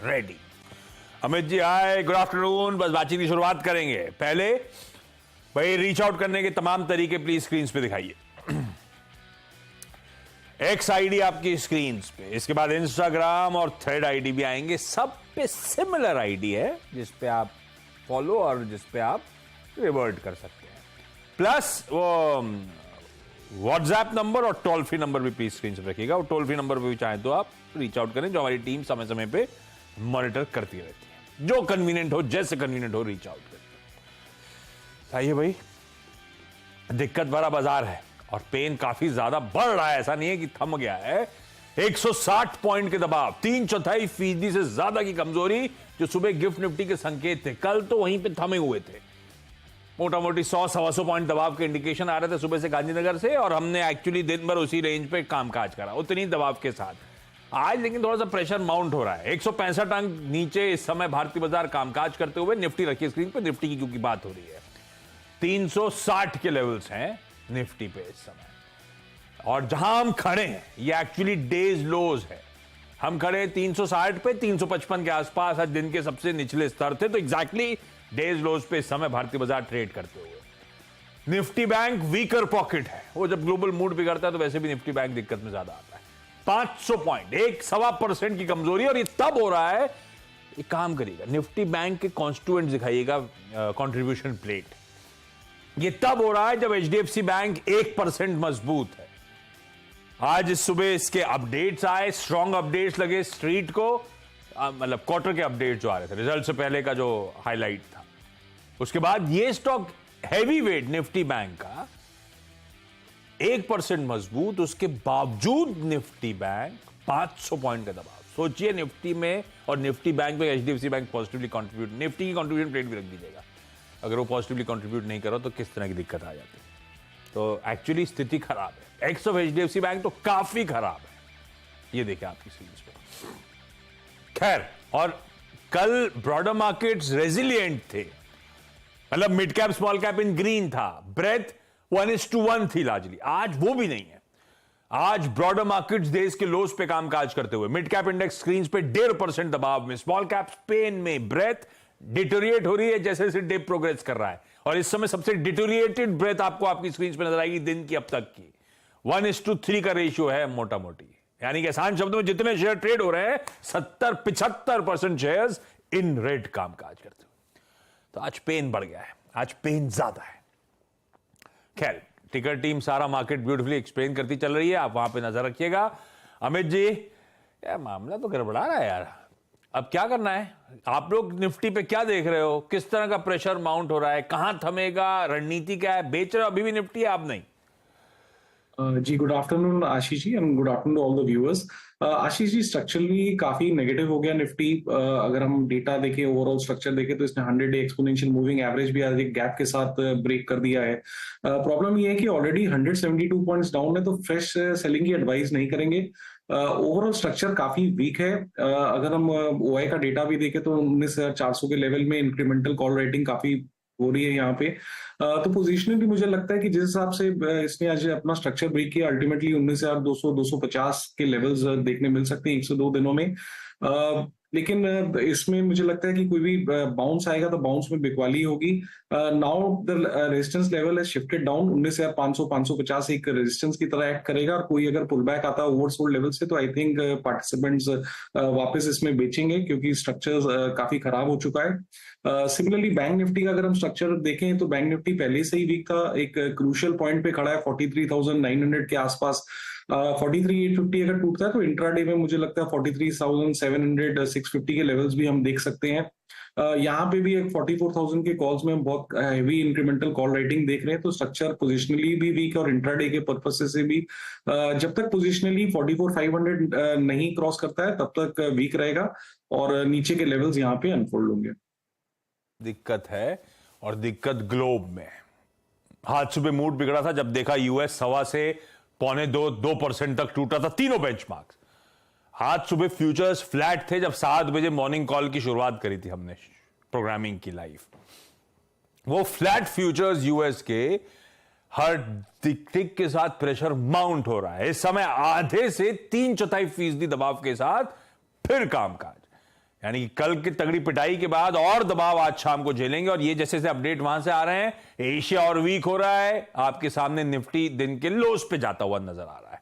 Ready. Amit ji हाय, good afternoon. बस बातचीत की शुरुआत करेंगे। पहले भाई रीच आउट करने के तमाम तरीके प्लीज स्क्रीन पे दिखाइए। एक्स आईडी आपकी स्क्रीन पे, इसके बाद इंस्टाग्राम और थ्रेड आईडी भी आएंगे। सब पे सिमिलर आईडी है जिस पे आप फॉलो और जिस पे आप रिवर्ट कर सकते हैं। प्लस वो व्हाट्सएप नंबर और टोल फ्री नंबर भी प्लीज स्क्रीन पे रखिएगा। और टोल फ्री नंबर पे भी चाहें तो आप रीच आउट करें, जो हमारी टीम समय समय पे मॉनिटर करती रहती है। जो कन्वीनियंट हो, जैसे कन्वीनियंट हो, रीच आउट करें। आइए भाई, दिक्कत भरा बाजार है और पेन काफी ज्यादा बढ़ रहा है। ऐसा नहीं है कि थम गया है। 160 पॉइंट के दबाव, 3/4% से ज्यादा की कमजोरी, जो सुबह गिफ्ट निफ्टी के संकेत थे, कल तो वहीं पे थमे हुए थे। मोटा मोटी 100-125 पॉइंट दबाव के इंडिकेशन आ रहे थे सुबह से गांधीनगर से, और हमने एक्चुअली दिन भर उसी रेंज पे कामकाज करा, उतनी दबाव के साथ। आज लेकिन थोड़ा सा प्रेशर माउंट हो रहा है। 165 अंक नीचे इस समय भारतीय बाजार कामकाज करते हुए। निफ्टी रखिए स्क्रीन पे, निफ्टी की क्योंकि बात हो रही है। 360 के लेवल्स हैं निफ्टी पे इस समय, और जहां हम खड़े हैं ये एक्चुअली डेज लोज है। हम खड़े हैं 360 पे, 355 के आसपास आज दिन के सबसे निचले स्तर थे। तो एग्जैक्टली डेज लोज पे इस समय भारतीय बाजार ट्रेड करते हुए। निफ्टी बैंक वीकर पॉकेट है। वो जब ग्लोबल मूड बिगड़ता है तो वैसे भी निफ्टी बैंक दिक्कत में ज्यादा आता है। 500 पॉइंट, 1.25% की कमजोरी, और ये तब हो रहा है। एक काम करिएगा, निफ्टी बैंक के कॉन्स्टिट्यूएंट दिखाइएगा, कंट्रीब्यूशन प्लेट। ये तब हो रहा है जब एचडीएफसी बैंक 1% मजबूत है। आज सुबह इसके अपडेट्स आए, स्ट्रॉन्ग अपडेट्स लगे स्ट्रीट को, मतलब क्वार्टर के अपडेट जो आ रहे थे, रिजल्ट से पहले का जो हाईलाइट था। उसके बाद ये stock heavy weight Nifty bank का 1% मजबूत, उसके बावजूद निफ्टी बैंक 500 पॉइंट का दबाव। सोचिए, निफ्टी में और निफ्टी बैंक में HDFC bank positively contribute, Nifty की कंट्रीब्यूशन प्लेट भी रख दीजिएगा, अगर वो पॉजिटिवली कंट्रीब्यूट नहीं करो तो किस तरह की दिक्कत आ जाती है। तो एक्चुअली स्थिति खराब है। एक्स ऑफ एचडीएफसी बैंक तो काफी खराब है। ये देखिए आपकी स्क्रीन पे। खैर, और कल ब्रॉडर मार्केट्स रेजिलिएंट थे, मतलब मिड कैप स्मॉल कैप इन ग्रीन था, ब्रेथ 1:1 थी लार्जली। आज वो भी नहीं है। आज ब्रॉडर मार्केट्स देश के लोस पे कामकाज करते हुए, मिड कैप इंडेक्स स्क्रीन पे 1.5% दबाव में, स्मॉल कैप पेन में, ब्रेथ डिटोरिएट हो रही है जैसे जैसे डे प्रोग्रेस कर रहा है। और इस समय सबसे डिटोरिएटेड ब्रेथ आपको आपकी स्क्रीन पे नजर आएगी दिन की अब तक की। 1:3 का रेशियो है मोटा मोटी, यानी कि आसान शब्दों में जितने शेयर ट्रेड हो रहे हैं, 70-75% शेयर्स इन रेड कामकाज करते हुए। तो आज पेन बढ़ गया है, आज पेन ज्यादा है। खैर, टिकर टीम सारा मार्केट ब्यूटीफुली एक्सप्लेन करती चल रही है, आप वहां पे नजर रखिएगा। अमित जी, यार मामला तो गड़बड़ा रहा है यार, अब क्या करना है? आप लोग निफ्टी पे क्या देख रहे हो? किस तरह का प्रेशर माउंट हो रहा है? कहां थमेगा? रणनीति क्या है? बेच रहे हो अभी भी निफ्टी, आप नहीं? जी good afternoon Ashish ji, and good afternoon to all the viewers. Ashish ji, structurally काफी नेगेटिव हो गया निफ्टी। अगर हम डेटा देखें, ओवरऑल स्ट्रक्चर देखें, तो इसने 100 डे एक्सपोनेंशियल मूविंग एवरेज भी आज एक गैप के साथ ब्रेक कर दिया है। प्रॉब्लम ये है कि ऑलरेडी 172 पॉइंट्स डाउन है, तो फ्रेश सेलिंग की एडवाइस नहीं करेंगे। ओवरऑल स्ट्रक्चर काफी वीक है। अगर हम ओआई का डेटा भी देखें तो 19,400 के लेवल में इंक्रीमेंटल कॉल रेटिंग काफी हो रही है यहाँ पे। तो पोजीशनिंग भी मुझे लगता है कि जिस हिसाब से इसने आज अपना स्ट्रक्चर ब्रेक किया, अल्टीमेटली 19,200-250 के लेवल्स देखने मिल सकते हैं 102 दिनों में। लेकिन इसमें मुझे लगता है कि कोई भी बाउंस आएगा तो बाउंस में बिकवाली होगी। नाउ द रेजिस्टेंस लेवल है शिफ्टेड डाउन, 19,500-550 एक रेजिस्टेंस की तरह एक्ट करेगा। और कोई अगर पुल बैक आता है ओवरसोल्ड लेवल से, तो आई थिंक पार्टिसिपेंट्स वापस इसमें बेचेंगे, क्योंकि स्ट्रक्चर काफी खराब हो चुका है। सिमिलरली बैंक निफ्टी का अगर हम स्ट्रक्चर देखें तो बैंक निफ्टी पहले से ही वीक था, एक क्रूशियल पॉइंट पे खड़ा है 43,900 के आसपास। 43,850 अगर टूटता है तो इंट्राडे में मुझे लगता है 43,700 650 के लेवल्स भी हम देख सकते हैं। यहाँ पे भी एक 44,000 के कॉल्स में हम बहुत हेवी इंक्रीमेंटल कॉल राइटिंग देख रहे हैं। तो स्ट्रक्चर पोजिशनली भी वीक और इंट्राडे के पर्पस से भी जब तक पोजिशनली 44,500 नहीं क्रॉस करता है तब तक वीक रहेगा, और नीचे के लेवल्स यहाँ पे अनफोल्ड होंगे। दिक्कत है, और दिक्कत ग्लोब में। आज सुबह मूड बिगड़ा था जब देखा यूएस 1.25 से 1.25-2% तक टूटा था तीनों बेंचमार्क्स। आज सुबह फ्यूचर्स फ्लैट थे जब 7 बजे मॉर्निंग कॉल की शुरुआत करी थी हमने प्रोग्रामिंग की लाइव। वो फ्लैट फ्यूचर्स यूएस के हर टिक के साथ प्रेशर माउंट हो रहा है इस समय, आधे से 3/4% दबाव के साथ फिर कामकाज। यानी कि कल की तगड़ी पिटाई के बाद और दबाव आज शाम को झेलेंगे। और ये जैसे जैसे अपडेट वहां से आ रहे हैं, एशिया और वीक हो रहा है, आपके सामने निफ्टी दिन के लोस पे जाता हुआ नजर आ रहा है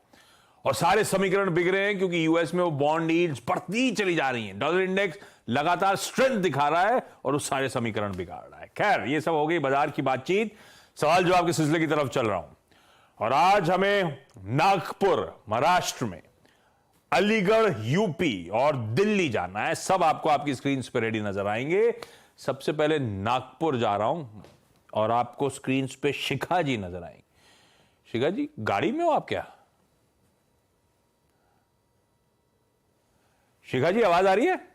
और सारे समीकरण बिगड़े हैं क्योंकि यूएस में वो बॉन्ड यील्ड्स बढ़ती चली जा रही हैं, डॉलर इंडेक्स लगातार स्ट्रेंथ दिखा रहा है और वो सारे समीकरण बिगाड़ रहा है। खैर, ये सब हो गई बाजार की बातचीत, सवाल जवाब के सिलसिले की तरफ चल रहा हूं और आज हमें नागपुर महाराष्ट्र में, अलीगढ़ यूपी और दिल्ली जाना है। सब आपको आपकी स्क्रीन पे रेडी नजर आएंगे। सबसे पहले नागपुर जा रहा हूं और आपको स्क्रीन पे शिखा जी नजर आएंगे। शिखा जी, गाड़ी में हो आप क्या? शिखा जी, आवाज आ रही है?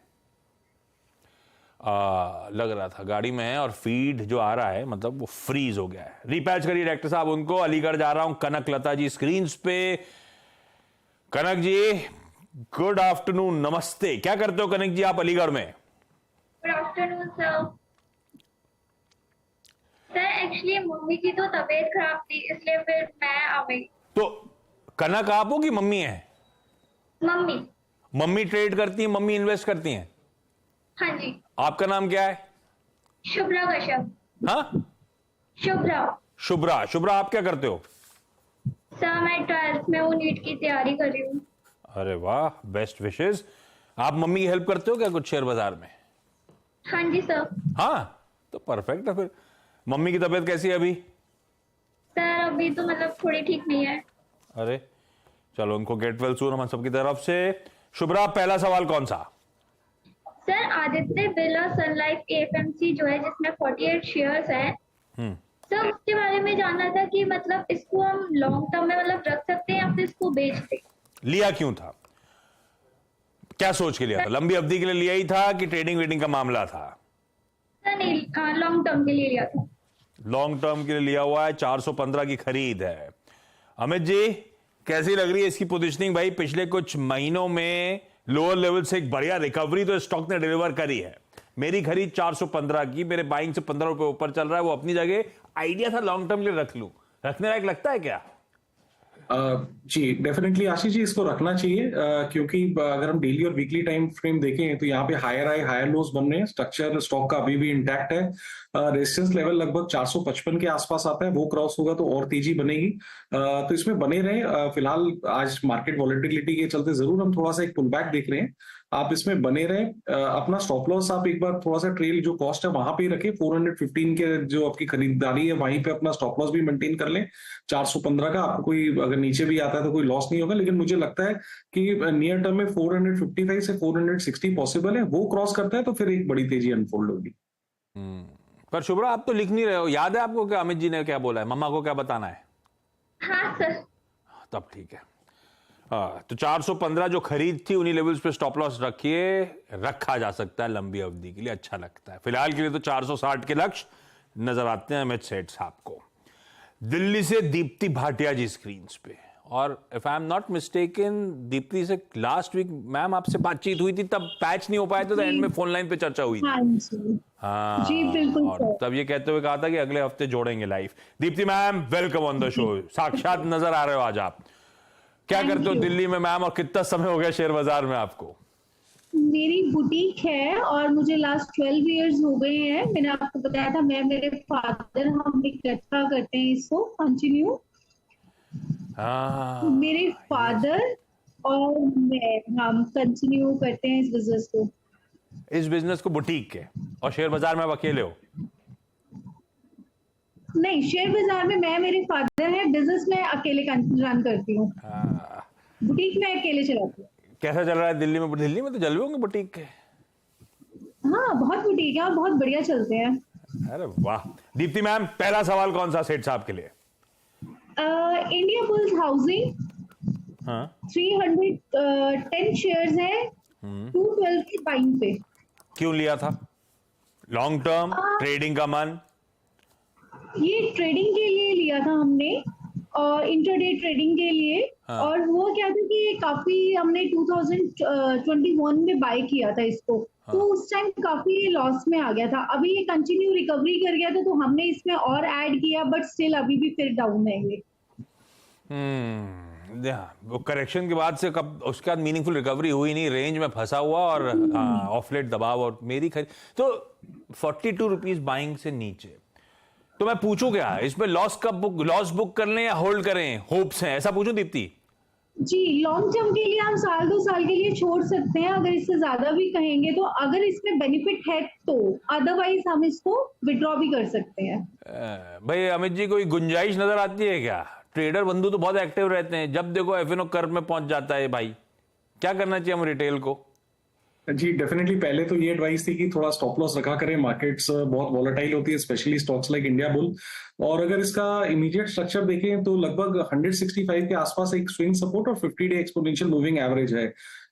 लग रहा था गाड़ी में है और फीड जो आ रहा है मतलब वो फ्रीज हो गया है। रिपैच करिए डायरेक्टर साहब उनको। अलीगढ़ जा रहा हूं, कनक लता जी स्क्रीन पे। कनक जी, गुड आफ्टरनून, नमस्ते। क्या करते हो कनक जी आप अलीगढ़ में? Good afternoon sir. Sir actually mummy की तो तबीयत खराब थी इसलिए फिर मैं आ गई। तो कनक आप हो कि मम्मी है? मम्मी। मम्मी ट्रेड करती है, मम्मी इन्वेस्ट करती हैं? हाँ जी। आपका नाम क्या है? शुभ्रा कश्यप। हाँ, शुभ्रा। शुभ्रा। शुभ्रा, आप क्या करते हो? सर मैं 12th में हूँ, नीट की तैयारी कर रही हूँ। अरे वाह, बेस्ट विशेस। आप मम्मी की हेल्प करते हो क्या कुछ शेयर बाजार में? हाँ जी सर। हाँ, तो परफेक्ट है फिर। मम्मी की तबीयत कैसी है अभी? सर अभी तो मतलब थोड़ी ठीक नहीं है। अरे चलो, उनको गेट वेल सून हम सबकी तरफ से। शुभ्रा, पहला सवाल कौन सा? सर आदित्य बिरला सन लाइफ एएफएमसी जो है जिसमें 48 शेयर्स हैं, सर उसके बारे में जानना था कि मतलब इसको हम लॉन्ग टर्म में मतलब रख सकते हैं या फिर इसको बेच दें। लिया क्यों था? क्या सोच के लिया था? लंबी अवधि के लिए लिया ही था कि ट्रेडिंग वेडिंग का मामला था? सर नहीं, लॉन्ग टर्म के लिए लिया था। लॉन्ग टर्म के लिए लिया हुआ है। 415 की खरीद है। अमित जी, कैसी लग रही है इसकी पोजीशनिंग? भाई पिछले कुछ महीनों में लोअर लेवल से एक बढ़िया रिकवरी तो स्टॉक ने डिलीवर करी है। मेरी खरीद 415 की, मेरे बाइंग से 15 रुपए ऊपर चल रहा है, वो अपनी जगह। आइडिया था लॉन्ग टर्म के लिए रख लूं, रखने लायक लगता है क्या? जी डेफिनेटि आशीष जी, इसको रखना चाहिए क्योंकि अगर हम डेली और वीकली टाइम फ्रेम देखें तो यहाँ पे हायर हाई हायर लोज बन रहे हैं। स्ट्रक्चर स्टॉक का अभी भी इंटैक्ट है। रेजिस्टेंस लेवल लगभग 455 के आसपास आता है, वो क्रॉस होगा तो और तेजी बनेगी। तो इसमें बने रहे। फिलहाल आज मार्केट वॉलेटिलिटी के चलते जरूर हम थोड़ा सा एक पुल बैक देख रहे हैं। आप इसमें बने रहे। अपना स्टॉप लॉस आप एक बार थोड़ा सा ट्रेल जो कॉस्ट है वहां पे रखें। 415 के जो आपकी खरीदारी है वहीं पे अपना स्टॉप लॉस भी मेंटेन कर लें। 415 का आपको कोई अगर नीचे भी आता है तो कोई लॉस नहीं होगा, लेकिन मुझे लगता है कि नियर टर्म में 455 से 460 पॉसिबल है। वो क्रॉस करता है तो फिर एक बड़ी तेजी अनफोल्ड होगी। पर शुभ्रा, आप तो लिख नहीं रहे हो। याद है आपको क्या अमित जी ने क्या बोला है? मम्मा को क्या बताना है? हाँ सर। तब ठीक है। तो 415 जो खरीद थी उन्हीं लेवल्स पे स्टॉप लॉस रखिए। रखा जा सकता है लंबी अवधि के लिए, अच्छा लगता है। फिलहाल के लिए तो 460 के लक्ष्य नजर आते हैं अमित सेठ साहब को। दिल्ली से दीप्ति भाटिया जी स्क्रीन पे, और if I am not mistaken Deepti से लास्ट वीक मैम आपसे बातचीत हुई थी, तब पैच नहीं हो पाए थे तो एंड में फोन लाइन पे चर्चा हुई थी। हाँ जी। हाँ जी बिल्कुल और सर। तब ये कहते हुए कहा था कि अगले हफ्ते जोड़ेंगे live. Deepti ma'am, welcome on the show. साक्षात नजर आ रहे हो आज आप। क्या करते हो दिल्ली में मैम, और कितना समय हो गया शेयर बाजार में आपको? मेरी बुटीक है और मुझे लास्ट 12 इयर्स हो गए हैं। मैंने आपको बताया था, मैं मेरे फादर हम इकट्ठा करते हैं इसको कंटिन्यू। मेरे फादर और मैं हम कंटिन्यू करते हैं इस बिजनेस को। इस बिजनेस को बुटीक के, और शेयर बाजार में आप अकेले हो? नहीं, शेयर बाजार में मैं मेरे फादर है, बिजनेस में अकेले रन करती हूँ। बुटीक में अकेले चलाती हूँ। कैसा चल रहा है दिल्ली में? दिल्ली में तो जलवे होंगे बुटीक के। हाँ, बहुत बुटीक है और बहुत बढ़िया चलते हैं। अरे वाह। दीप्ति मैम, पहला सवाल कौन सा सेठ साहब के लिए? इंडिया बुल्स हाउसिंग 310 शेयर्स है, 212 की बाइंग पे। क्यों लिया था? लॉन्ग टर्म ट्रेडिंग का मन? ये ट्रेडिंग के लिए लिया था हमने, और इंटरडे ट्रेडिंग के लिए। और वो क्या था कि काफी हमने 2021 में बाय किया था इसको। तो उस टाइम काफी लॉस में आ गया था। अभी ये कंटिन्यू रिकवरी कर गया था तो हमने इसमें और ऐड किया, बट स्टिल अभी भी फिर डाउन है ये। वो करेक्शन के बाद से कब उसके बाद मीनिंगफुल रिकवरी हुई नहीं, रेंज में फंसा हुआ और ऑफलेट दबाव और मेरी खरीद तो 42 रुपीज बाइंग से नीचे। तो मैं पूछूं क्या इसमें लॉस बुक कर लें या होल्ड करें, होप्स हैं, ऐसा पूछूं दीप्ति? जी, लॉन्ग टर्म के लिए हम साल 2 साल के लिए छोड़ सकते हैं, अगर इससे ज्यादा भी कहेंगे तो, अगर इसमें बेनिफिट है तो, अदरवाइज हम इसको विड्रॉ भी कर सकते हैं। भाई अमित जी, कोई गुंजाइश नजर आती है क्या? ट्रेडर बंधु तो बहुत एक्टिव रहते हैं, जब देखो एफएनओ कर्व में पहुंच जाता है भाई, क्या करना चाहिए हम रिटेल को? जी डेफिनेटली, पहले तो ये एडवाइस थी कि थोड़ा स्टॉप लॉस रखा करें, मार्केट्स बहुत वॉलेटाइल होती है, specially stocks like India bull. और अगर इसका इमीडिएट स्ट्रक्चर देखें तो लगभग 165 के आसपास एक स्विंग सपोर्ट और 50 डे एक्सपोनेंशियल मूविंग एवरेज है।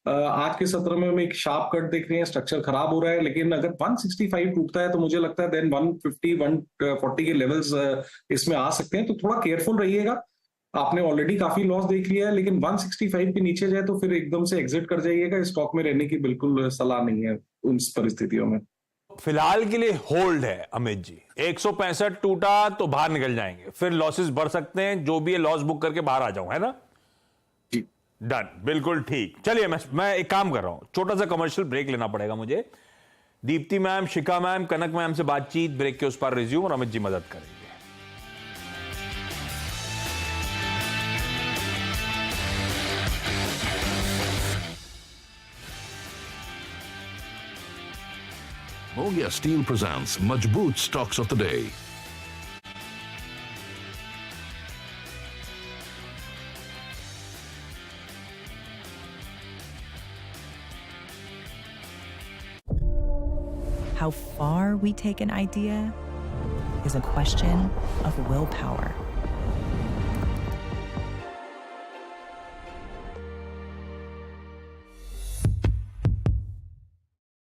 आज के सत्र में हम एक शार्प कट देख रहे हैं, स्ट्रक्चर खराब हो रहा है, लेकिन अगर 165 टूटता है तो मुझे लगता है देन 150 140 के लेवल्स इसमें आ सकते हैं, तो थोड़ा केयरफुल रहिएगा। आपने ऑलरेडी काफी लॉस देख लिया है, लेकिन 165 के नीचे जाए तो फिर एकदम से एग्जिट कर जाइएगा, स्टॉक में रहने की बिल्कुल सलाह नहीं है उन परिस्थितियों में। फिलहाल के लिए होल्ड है अमित जी, 165 टूटा तो बाहर निकल जाएंगे, फिर लॉसेस बढ़ सकते हैं, जो भी है लॉस बुक करके बाहर आ जाऊं, है ना जी? डन, बिल्कुल ठीक। चलिए मैं एक काम कर रहा हूं, छोटा सा कमर्शियल ब्रेक लेना पड़ेगा मुझे। दीप्ति मैम, शिखा मैम, कनक मैम से बातचीत ब्रेक के उस पर रिज्यूम, और अमित जी मदद करेंगे। Mogia Steel presents Majboot Stocks of the Day. How far we take an idea is a question of willpower.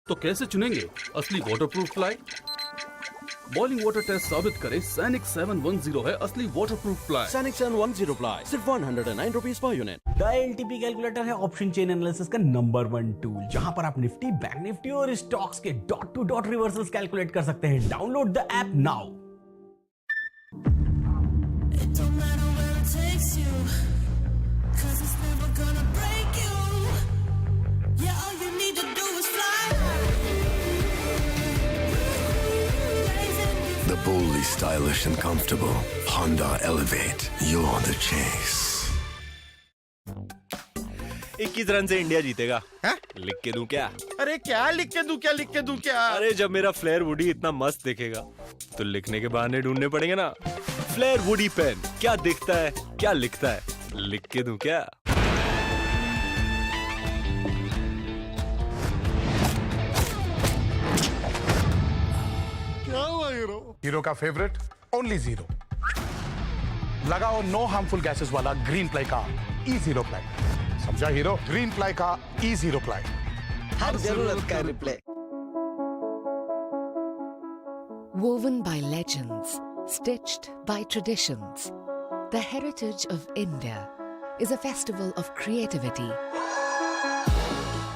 तो कैसे चुनेंगे असली waterproof ply? Boiling water test साबित करे सैनिक 710 है असली वाटरप्रूफ प्लाई। सैनिक 710 प्लाई सिर्फ 109 rupees per unit. The LTP calculator है ऑप्शन चेन एनालिसिस का नंबर 1 टूल, जहां पर आप निफ्टी, बैंक निफ्टी और स्टॉक्स के dot to dot reversals calculate कर सकते हैं। Download the app now. The boldly stylish and comfortable Honda Elevate. You're the chase. 21 run से इंडिया जीतेगा। है? लिख के दूं क्या? अरे क्या लिख के दूं क्या? अरे जब मेरा फ्लेयर वुडी इतना मस्त दिखेगा तो लिखने के बहाने ढूंढने पड़ेंगे ना। फ्लेयर वुडी पेन, क्या दिखता है, क्या लिखता है, लिख के दूं क्या? हीरो का फेवरेट ओनली जीरो लगाओ, नो हार्मफुल गैसेस वाला ग्रीन प्लाई का ई जीरो प्लाई। समझा हीरो? ग्रीन प्लाई का ई जीरो प्लाई, हर जरूरत का reply. Woven by legends, stitched by traditions, the heritage of India is a festival of creativity,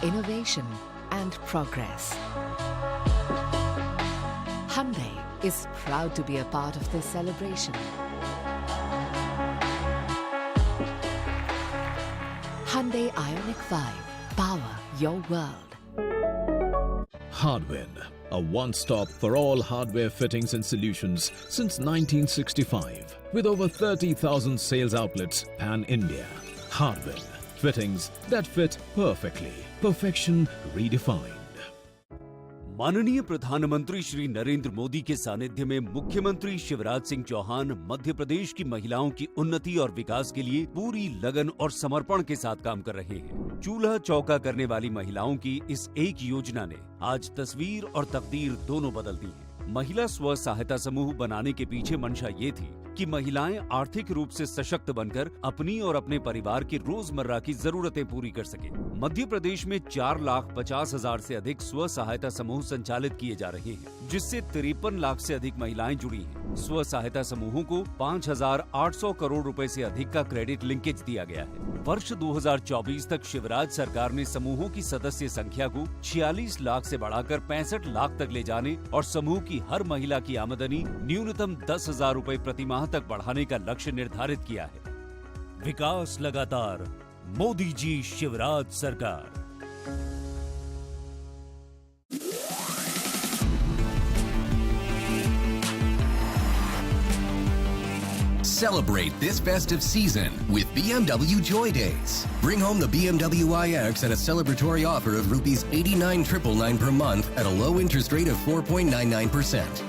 innovation and progress. Hyundai is proud to be a part of this celebration. Hyundai Ioniq 5. Power your world. Hardwin, a one-stop for all hardware fittings and solutions since 1965. With over 30,000 sales outlets pan-India. Hardwin, fittings that fit perfectly. Perfection redefined. माननीय प्रधानमंत्री श्री नरेंद्र मोदी के सानिध्य में मुख्यमंत्री शिवराज सिंह चौहान मध्य प्रदेश की महिलाओं की उन्नति और विकास के लिए पूरी लगन और समर्पण के साथ काम कर रहे हैं। चूल्हा चौका करने वाली महिलाओं की इस एक योजना ने आज तस्वीर और तकदीर दोनों बदल दी है। महिला स्व सहायता समूह बनाने के पीछे मंशा ये थी कि महिलाएं आर्थिक रूप से सशक्त बनकर अपनी और अपने परिवार की रोजमर्रा की जरूरतें पूरी कर सके। मध्य प्रदेश में 4,50,000 से अधिक स्व सहायता समूह संचालित किए जा रहे हैं, जिससे 53 लाख से अधिक महिलाएं जुड़ी हैं। स्व सहायता समूहों को 5,800 करोड़ रुपए से अधिक का क्रेडिट लिंकेज दिया गया है। वर्ष 2024 तक शिवराज सरकार ने समूहों की सदस्य संख्या को 46 लाख से बढ़ाकर 65 लाख तक ले जाने और समूह की हर महिला की आमदनी न्यूनतम 10,000 रुपए प्रति माह तक बढ़ाने का लक्ष्य निर्धारित किया है। विकास लगातार, मोदी जी शिवराज सरकार। Celebrate this festive season with BMW Joy Days. Bring home the BMW iX at a celebratory offer of rupees 89,999 per month at a low interest rate of 4.99%.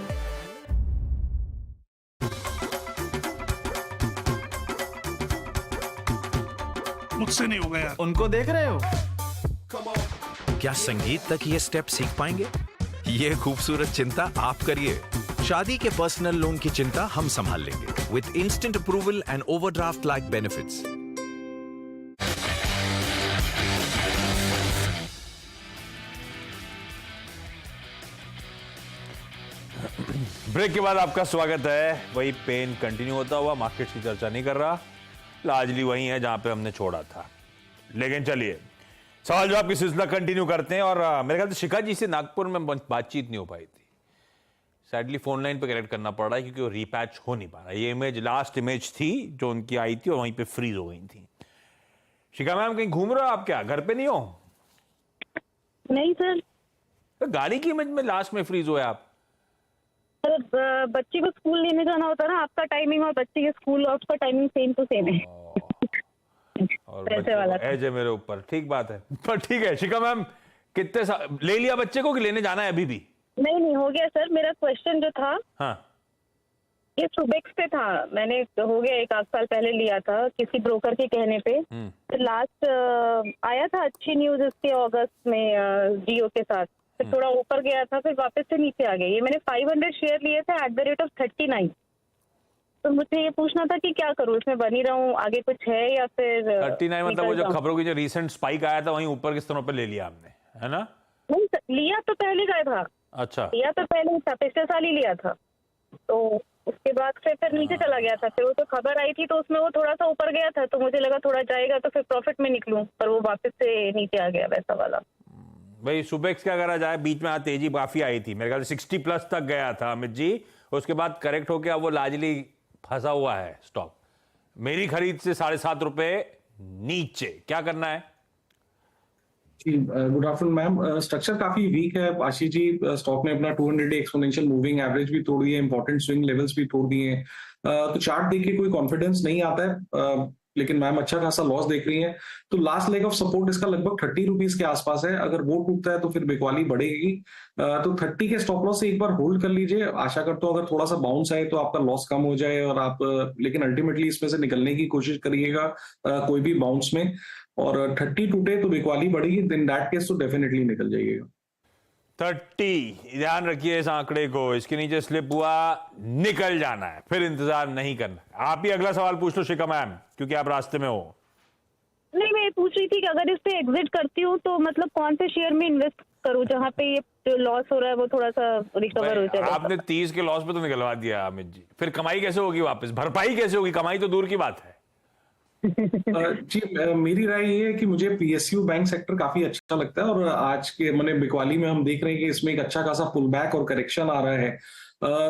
मुझसे नहीं होगा यार। उनको देख रहे हो? क्या संगीत तक ये स्टेप सीख पाएंगे? ये खूबसूरत चिंता आप करिए। शादी के पर्सनल लोन की चिंता हम संभाल लेंगे with instant approval and overdraft like benefits. Break के बाद आपका स्वागत है। वही पेन कंटिन्यू होता हुआ, मार्केट की चर्चा नहीं कर रहा, लार्जली वही है जहां पे हमने छोड़ा था। लेकिन चलिए सवाल जवाब की सिलसिला कंटिन्यू करते हैं। और मेरे ख्याल से शिखा जी से नागपुर में बातचीत नहीं हो पाई थी। सैडली फोन लाइन पे कनेक्ट करना पड़ रहा है क्योंकि वो रीपैच हो नहीं पा रहा। ये इमेज लास्ट इमेज थी जो उनकी आई थी और वहीं पे फ्रीज हो गई थी। शिखा मैम कहीं घूम रहे हो आप? क्या घर पे नहीं हो? नहीं सर। तो गाड़ी की इमेज में लास्ट में फ्रीज हुए आप? सर बच्चे को स्कूल लेने जाना होता है ना, आपका टाइमिंग और बच्चे के स्कूल आउट का टाइमिंग सेम टू सेम है। और एज है मेरे ऊपर, ठीक बात है। पर ठीक है शिखा मैम, कितने ले लिया बच्चे को कि लेने जाना है अभी भी? नहीं हो गया सर। मेरा क्वेश्चन जो था हाँ, ये सुबेक्स पे था। मैंने हो गया 1 साल पहले लिया था किसी ब्रोकर के कहने पे। तो लास्ट आया था अच्छी न्यूज इसके अगस्त में जियो के साथ, फिर थोड़ा ऊपर गया था, फिर वापस से नीचे आ गया। ये मैंने 500 शेयर लिए थे एट द रेट ऑफ 39। तो मुझे ये पूछना था कि क्या करूँ, इसमें बनी रहूं, आगे कुछ है या फिर 39 मतलब वो जो खबरों की जो रीसेंट स्पाइक आया था वहीं ऊपर के स्तरों पे ले लिया आपने, है ना? नहीं लिया तो पहले का था। अच्छा, लिया तो पहले था, पिछले साल ही लिया था। तो उसके बाद से फिर नीचे चला गया था। फिर वो तो खबर आई थी तो उसमें वो थोड़ा सा ऊपर गया था, तो मुझे लगा थोड़ा जाएगा तो फिर प्रॉफिट में निकलूं, पर वो वापस से नीचे आ गया वैसा वाला। भाई सुबेक्स क्या करा जाए, बीच में तेजी काफी आई थी, मेरे ख्याल से 60 प्लस तक गया था अमित जी। उसके बाद करेक्ट होकर अब वो लार्जली फंसा हुआ है स्टॉक। मेरी खरीद से 7.5 रुपए नीचे, क्या करना है? Good afternoon ma'am. स्ट्रक्चर काफी वीक है आशीष जी। स्टॉक ने अपना 200 डे एक्सपोनेंशियल मूविंग एवरेज भी तोड़ दिए, इंपॉर्टेंट स्विंग लेवल्स भी तोड़ दिए हैं। तो चार्ट देख के कोई कॉन्फिडेंस नहीं आता है, लेकिन मैम अच्छा खासा लॉस देख रही है। तो लास्ट लेग ऑफ सपोर्ट इसका लगभग 30 रुपीज के आसपास है। अगर वो टूटता है तो फिर बिकवाली बढ़ेगी। तो 30 के स्टॉप लॉस से एक बार होल्ड कर लीजिए। आशा करता हूं अगर थोड़ा सा बाउंस आए तो आपका लॉस कम हो जाए और आप लेकिन अल्टीमेटली इसमें से निकलने की कोशिश करिएगा कोई भी बाउंस में। और 30 टूटे तो बिकवाली बढ़ेगी, इन दैट केस तो डेफिनेटली निकल जाइएगा। 30 ध्यान रखिए इस आंकड़े को, इसके नीचे स्लिप हुआ निकल जाना है, फिर इंतजार नहीं करना। आप ही अगला सवाल पूछ लो शिखा मैम, क्योंकि आप रास्ते में हो। नहीं मैं पूछ रही थी कि अगर इस पे एग्जिट करती हूँ तो मतलब कौन से शेयर में इन्वेस्ट करूँ जहाँ पे ये जो लॉस हो रहा है वो थोड़ा सा रिकवर हो जाएगा। आपने 30 के लॉस पे तो निकलवा दिया अमित जी, फिर कमाई कैसे होगी वापस? भरपाई कैसे होगी? कमाई तो दूर की बात है। जी मेरी राय ये है कि मुझे पीएसयू बैंक सेक्टर काफी अच्छा लगता है। और आज के मैंने बिकवाली में हम देख रहे हैं कि इसमें एक अच्छा खासा पुल बैक और करेक्शन आ रहा है।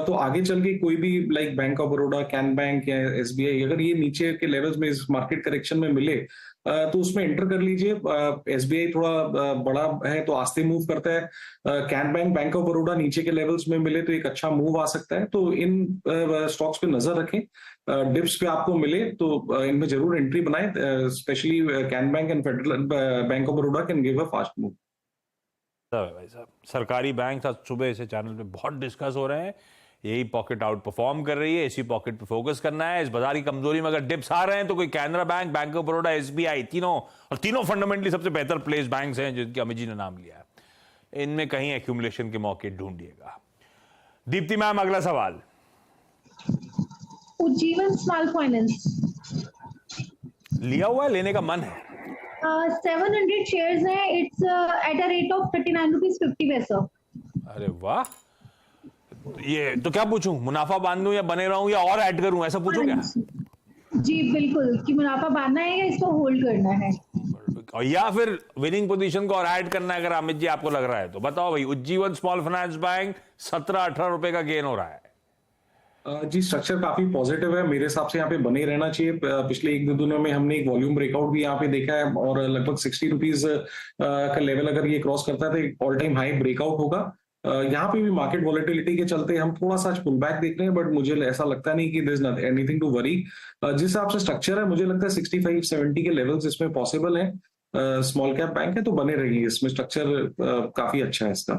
तो आगे चल के कोई भी like bank of Baroda, can bank या एसबीआई अगर ये नीचे के लेवल्स में इस मार्केट करेक्शन में मिले तो उसमें एंटर कर लीजिए। एसबीआई थोड़ा बड़ा है तो आस्ते मूव करता है। Can bank, bank of Baroda नीचे के लेवल्स में मिले तो एक अच्छा मूव आ सकता है। तो इन स्टॉक्स पे नजर रखें। डिप्स पे आपको मिले तो इनमें जरूर एंट्री बनाएं। Specially can bank and federal bank of Baroda can give a fast move. भाई साहब सरकारी बैंक आज सुबह से चैनल पे बहुत डिस्कस हो रहे हैं। यही पॉकेट आउट परफॉर्म कर रही है, इसी पॉकेट पे फोकस करना है। इस बाजार की कमजोरी में अगर डिप्स आ रहे हैं तो कोई Canara bank, bank of Baroda, SBI, तीनों फंडामेंटली सबसे बेहतर प्लेस बैंक्स हैं जिनके अमित जी ने नाम लिया है। इनमें कहीं एक्यूमुलेशन के मौके ढूंढिएगा। दीप्ति मैम अगला सवाल। उज्जीवन स्मॉल फाइनेंस लिया हुआ है, लेने का मन है। 700 शेयर्स है। It's eight a rate of 39 rupees 50 पैसा। अरे वाह, ये तो क्या पूछूं, मुनाफा बांधूं या बने रहूं या और ऐड करूं, ऐसा पूछूं क्या? जी बिल्कुल, कि मुनाफा बांधना है या इसको होल्ड करना है, और या फिर विनिंग पोजीशन को और ऐड करना है। अगर अमित जी आपको लग रहा है तो बताओ भाई। उज्जीवन स्मॉल फाइनेंस बैंक 17-18 रुपए का गेन हो रहा है। जी स्ट्रक्चर काफी पॉजिटिव है मेरे हिसाब से, यहाँ पे बने रहना चाहिए। पिछले एक दो दिनों में हमने एक वॉल्यूम ब्रेकआउट भी यहाँ पे देखा है और लगभग 60 रुपीज का लेवल अगर ये क्रॉस करता है तो एक ऑल टाइम हाई ब्रेकआउट होगा। यहाँ पे भी मार्केट वॉलेटिलिटी के चलते हम थोड़ा सा पुल बैक देख रहे हैं, बट मुझे ऐसा लगता नहीं कि there is anything to worry. जिस हिसाब से स्ट्रक्चर है मुझे लगता है 65-70 के लेवल्स इसमें पॉसिबल है। स्मॉल कैप बैंक है तो बने रहिए इसमें, स्ट्रक्चर काफी अच्छा है इसका।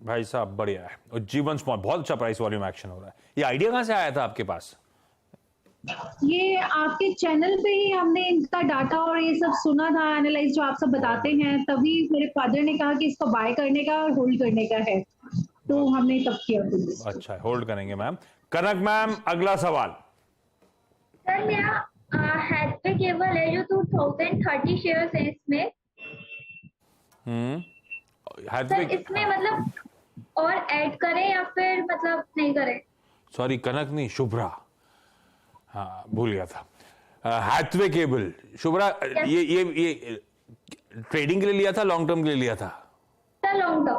भाई साहब बढ़िया है। और जीवन स्मॉल बहुत अच्छा प्राइस वॉल्यूम एक्शन हो रहा है। ये आइडिया कहां से आया था आपके पास? ये आपके चैनल पे ही हमने इनका डाटा और ये सब सुना था, एनालाइज जो आप सब बताते हैं, तभी मेरे फादर ने कहा कि इसको बाय करने का और होल्ड करने का है, तो हमने तब किया। अच्छा, होल्ड करेंगे मैम। कनक मैम, अगला सवाल। सर मेरा हैथवे केबल है जो 2030 शेयर्स है इसमें। सर इसमें मतलब और ऐड करें या फिर मतलब नहीं करें? सॉरी कनक नहीं, शुभ्रा, हाँ भूल गया था। हैथवे केबल, शुभ्रा, ये ट्रेडिंग के लिए लिया था, लॉन्ग टर्म के लिए लिया था? Sir long term.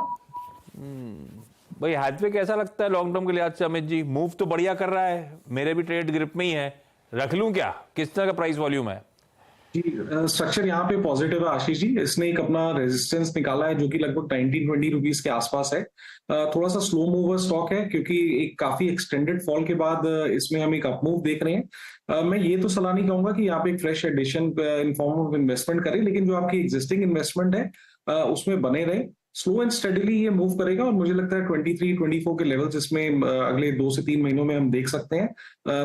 भाई हैथवे कैसा लगता है लॉन्ग टर्म के लिहाज से अमित जी? मूव तो बढ़िया कर रहा है, मेरे भी ट्रेड ग्रिप में ही है, रख लूं क्या? किस तरह का प्राइस वॉल्यूम है? स्ट्रक्चर यहाँ पे पॉजिटिव है आशीष जी। इसने एक अपना रेजिस्टेंस निकाला है जो कि लगभग 19-20 रुपीज के आसपास है। थोड़ा सा स्लो मूवर स्टॉक है क्योंकि एक काफी एक्सटेंडेड फॉल के बाद इसमें हम एक अप मूव देख रहे हैं। मैं ये तो सलाह नहीं कहूंगा कि यहाँ पे एक fresh addition in form of investment करें, लेकिन जो आपकी एग्जिस्टिंग इन्वेस्टमेंट है उसमें बने रहे। स्लो एंड स्टडीली ये मूव करेगा और मुझे लगता है 23-24 के लेवल्स इसमें अगले 2 से 3 महीनों में हम देख सकते हैं,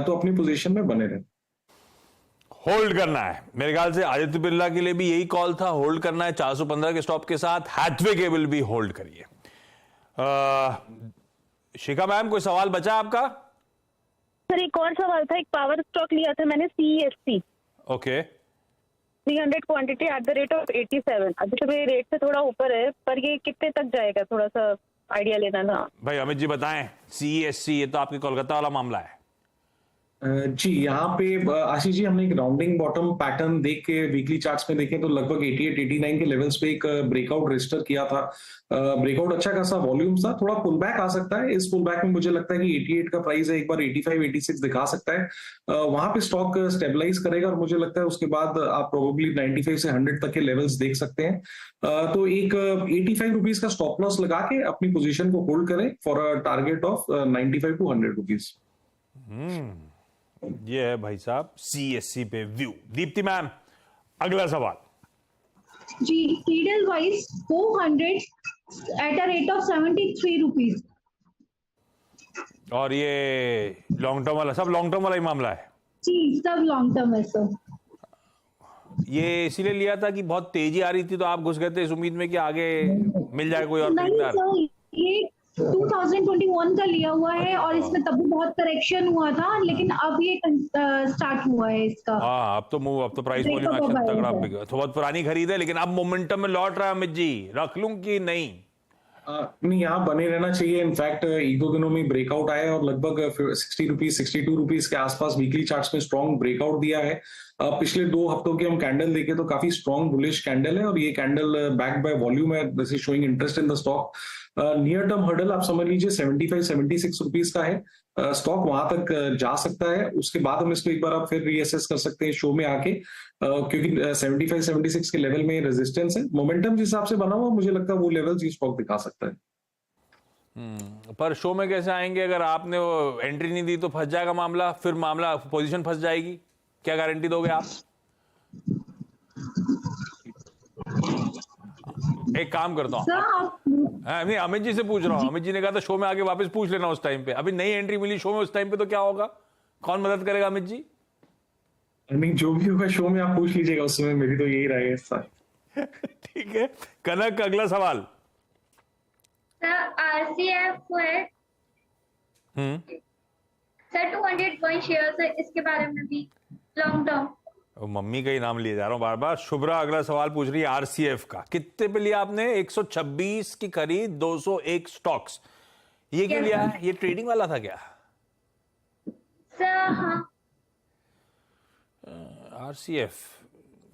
तो अपनी पोजीशन में बने रहे। होल्ड करना है मेरे ख्याल से। आदित्य बिरला के लिए भी यही कॉल था, होल्ड करना है 415 के स्टॉप के साथ। हैथवे केबल भी होल्ड करिए। शिखा मैम, कोई सवाल बचा आपका? सर एक और सवाल था, एक पावर स्टॉक लिया था मैंने, CESC। Okay. 300 quantity at the rate of 87। अभी तो मेरे रेट से थोड़ा ऊपर है, पर ये कितने तक जाएगा, थोड़ा सा आइडिया लेना था। भाई अमित जी बताएं। CESC ये तो आपके कोलकाता वाला मामला है। जी यहाँ पे आशीष जी हमने एक राउंडिंग बॉटम पैटर्न देख के वीकली चार्ट्स में देखें तो लगभग 88-89 के लेवल्स पे एक ब्रेकआउट रजिस्टर किया था। ब्रेकआउट अच्छा खासा वॉल्यूम था, थोड़ा पुल बैक आ सकता है। इस पुल बैक में मुझे लगता है कि 88 का प्राइस है, एक बार 85-86 दिखा सकता है। वहां पे स्टॉक स्टेबलाइज करेगा और मुझे लगता है उसके बाद आप प्रोबेबली 95 से 100 तक के लेवल्स देख सकते हैं। तो एक 85 रुपीज का स्टॉप लॉस लगा के अपनी पोजिशन को होल्ड करें for a target of 95 to 100 rupees. ये है भाई साहब CESC पे व्यू। दीप्ति मैम, अगला सवाल। जी ईडल wise 400 at a rate of 73 rupees. और ये लॉन्ग टर्म वाला, सब लॉन्ग टर्म वाला ही मामला है? जी सब लॉन्ग टर्म है सर। ये इसीलिए लिया था कि बहुत तेजी आ रही थी तो आप घुस गए थे इस उम्मीद में कि आगे मिल जाए कोई और खरीदार? नहीं सर, ये 2021 का लिया हुआ है और इसमें तब भी बहुत करेक्शन हुआ था, लेकिन अब ये स्टार्ट हुआ है इसका। हाँ अब तो प्राइस वॉल्यूम एक्शन तगड़ा बिका। तो बहुत पुरानी खरीद है लेकिन अब मोमेंटम में लौट रहा है अमित जी, रख लूं कि नहीं? नहीं, यहाँ बने रहना चाहिए। इनफैक्ट एक दो दिनों में ब्रेकआउट आया और लगभग 60 रुपीज 62 रुपीज के आसपास वीकली चार्ट्स में स्ट्रॉन्ग ब्रेकआउट दिया है। पिछले 2 हफ्तों के हम कैंडल देखें तो काफी स्ट्रॉन्ग बुलिश कैंडल है और ये कैंडल बैक्ड बाय वॉल्यूम है, this is showing interest in the stock. Near term hurdle आप समझ लीजिए 75-76 रुपीज का है। स्टॉक वहां तक जा सकता है, उसके बाद हम इसको एक बार आप फिर रीअसेस कर सकते हैं शो में आके, क्योंकि 75-76 के लेवल में रेजिस्टेंस है। मोमेंटम जिस हिसाब से बना हुआ मुझे लगता है वो लेवल स्टॉक दिखा सकता है। पर शो में कैसे आएंगे? अगर आपने वो एंट्री नहीं दी तो फंस जाएगा मामला, फिर मामला पोजीशन फंस जाएगी। क्या गारंटी दोगे आप? एक काम करता हूँ, नहीं अमित जी से पूछ रहा हूँ। अमित जी ने कहा था शो में आके वापस पूछ लेना उस टाइम पे। अभी नई एंट्री मिली शो में उस टाइम पे तो क्या होगा? कौन मदद करेगा अमित जी? नहीं, जो भी होगा शो में आप पूछ लीजिएगा, उस समय मेरी तो यही राय है सर। ठीक है कनक, अगला सवाल। RCF है सर 201 शेयर्स है, इसके बारे में भी लॉन्ग टर्म। मम्मी का ही नाम लिए जा रहा हूं बार बार। शुभ्रा अगला सवाल पूछ रही है RCF का। कितने पे लिया आपने? 126 की खरीद, 201 स्टॉक्स। ये क्यों लिया है? ये ट्रेडिंग वाला था क्या सर? हाँ। RCF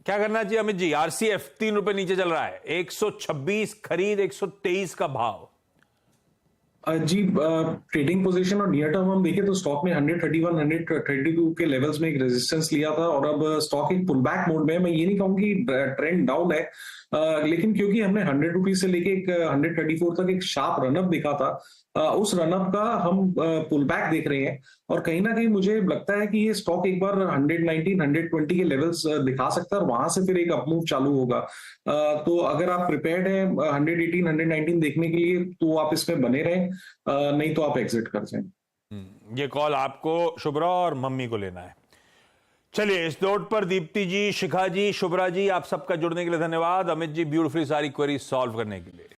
क्या करना चाहिए अमित जी? RCF 3 रुपए नीचे चल रहा है, 126 खरीद, 123 का भाव। जी ट्रेडिंग पोजीशन और नियर टर्म हम देखें तो स्टॉक ने 131 132 के लेवल्स में एक रेजिस्टेंस लिया था और अब स्टॉक एक पुल बैक मोड में है। मैं ये नहीं कहूंगी ट्रेंड डाउन है, लेकिन क्योंकि हमने 100 रुपीज से लेके एक 134 तक एक शार्प रनअप दिखा था, उस रनअप का हम पुल बैक देख रहे हैं और कहीं ना कहीं मुझे लगता है कि ये स्टॉक एक बार 119 120 के लेवल्स दिखा सकता है और वहां से फिर एक अपमूव चालू होगा। तो अगर आप प्रिपेयर्ड हैं 118 119 देखने के लिए तो आप इसमें बने रहें, नहीं तो आप एग्जिट कर जाएं। ये कॉल आपको शुभ्रा और मम्मी को लेना है। चलिए इस नोट पर दीप्ति जी, शिखा जी, शुभ्रा जी, आप सबका जुड़ने के लिए धन्यवाद। अमित जी ब्यूटीफुली सारी क्वेरी सॉल्व करने के लिए।